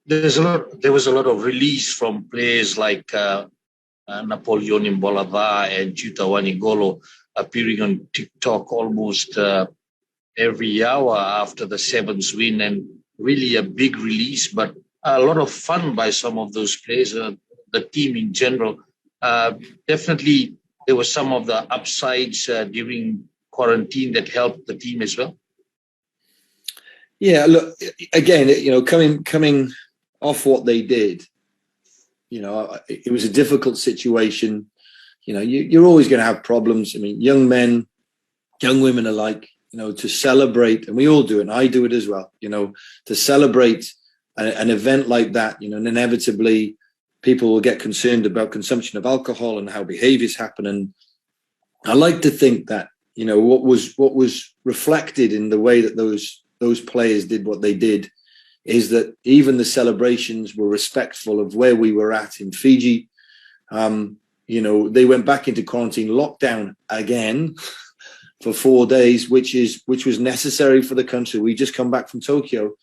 There was a lot of release from players like Napoleon Bolava and Chutawani Golo appearing on TikTok almost every hour after the Sevens win, and really a big release, but a lot of fun by some of those players, the team in general. Uh, Definitely, there were some of the upsides during quarantine that helped the team as well. Yeah, look, again, coming off what they did, it was a difficult situation. You're always going to have problems. I mean, young men, young women alike, to celebrate, and we all do it, and I do it as well, to celebrate an event like that, and inevitably people will get concerned about consumption of alcohol and how behaviors happen. And I like to think that, what was reflected in the way that those players did what they did is that even the celebrations were respectful of where we were at in Fiji. They went back into quarantine lockdown again for 4 days, which was necessary for the country. We just come back from Tokyo,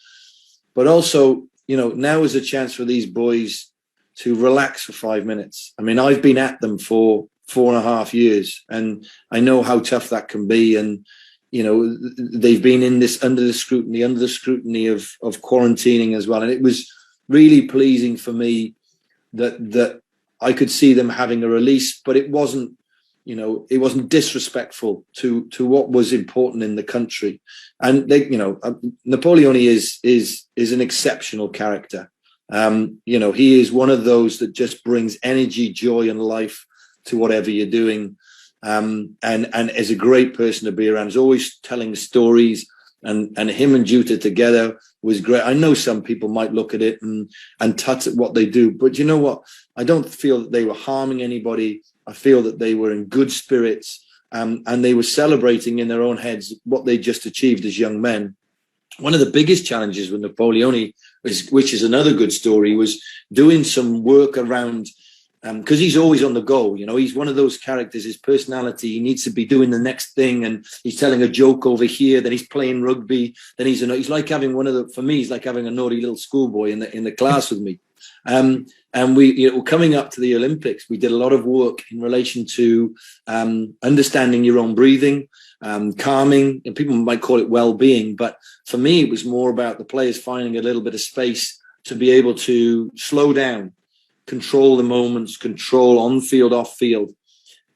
but also, now is a chance for these boys to relax for 5 minutes. I mean, I've been at them for 4.5 years, and I know how tough that can be. And they've been in this under the scrutiny of quarantining as well. And it was really pleasing for me that I could see them having a release, but it wasn't disrespectful to what was important in the country. And Napoleone is an exceptional character. He is one of those that just brings energy, joy, and life to whatever you're doing. And is a great person to be around. He's always telling stories, and him and Juta together was great. I know some people might look at it and tut at what they do, but you know what? I don't feel that they were harming anybody. I feel that they were in good spirits, and they were celebrating in their own heads what they just achieved as young men. One of the biggest challenges with Napoleone, which is another good story, was doing some work around, because he's always on the go. He's one of those characters. His personality, he needs to be doing the next thing, and he's telling a joke over here, then he's playing rugby, then he's like having for me, he's like having a naughty little schoolboy in the class with me. And we, coming up to the Olympics, we did a lot of work in relation to understanding your own breathing, calming, and people might call it well-being, but for me, it was more about the players finding a little bit of space to be able to slow down, control the moments, control on field, off field.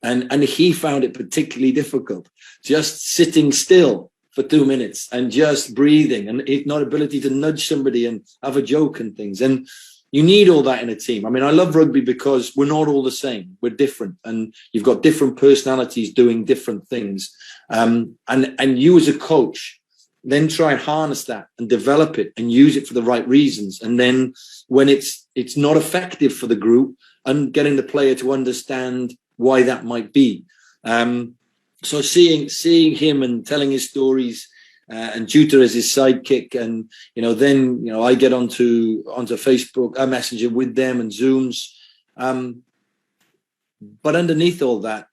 And he found it particularly difficult, just sitting still for 2 minutes and just breathing, and not ability to nudge somebody and have a joke and things. And you need all that in a team. I mean, I love rugby because we're not all the same. We're different, and you've got different personalities doing different things. And you as a coach then try and harness that and develop it and use it for the right reasons. And then when it's not effective for the group, and getting the player to understand why that might be. So seeing him and telling his stories, and Juta as his sidekick, and then I get onto Facebook, Messenger with them, and Zooms. But underneath all that,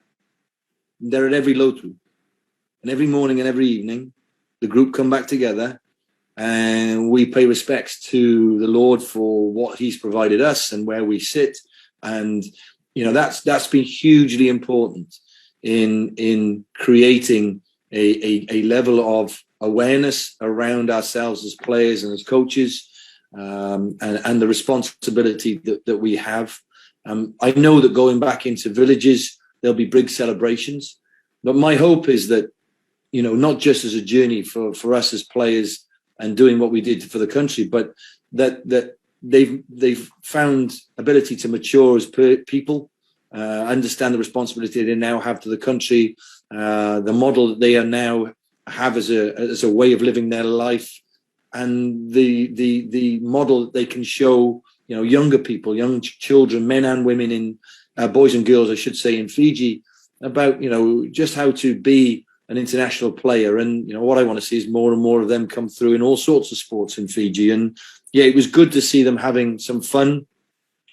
they're at every lotu, and every morning and every evening, the group come back together, and we pay respects to the Lord for what He's provided us and where we sit, and that's been hugely important in creating a level of awareness around ourselves as players and as coaches, and the responsibility that we have. I know that going back into villages, there'll be big celebrations, but my hope is that, not just as a journey for us as players and doing what we did for the country, but that they've found ability to mature as people, understand the responsibility they now have to the country, the model that they are now have as a way of living their life, and the model that they can show younger people, young children, men and women, in boys and girls, I should say, in Fiji, about just how to be an international player. And what I want to see is more and more of them come through in all sorts of sports in Fiji. And yeah, it was good to see them having some fun.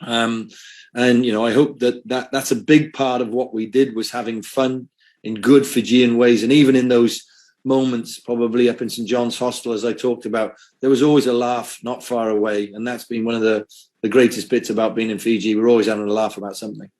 And I hope that's a big part of what we did, was having fun in good Fijian ways. And even in those moments, probably up in St. John's Hostel, as I talked about, there was always a laugh not far away. And that's been one of the greatest bits about being in Fiji. We're always having a laugh about something.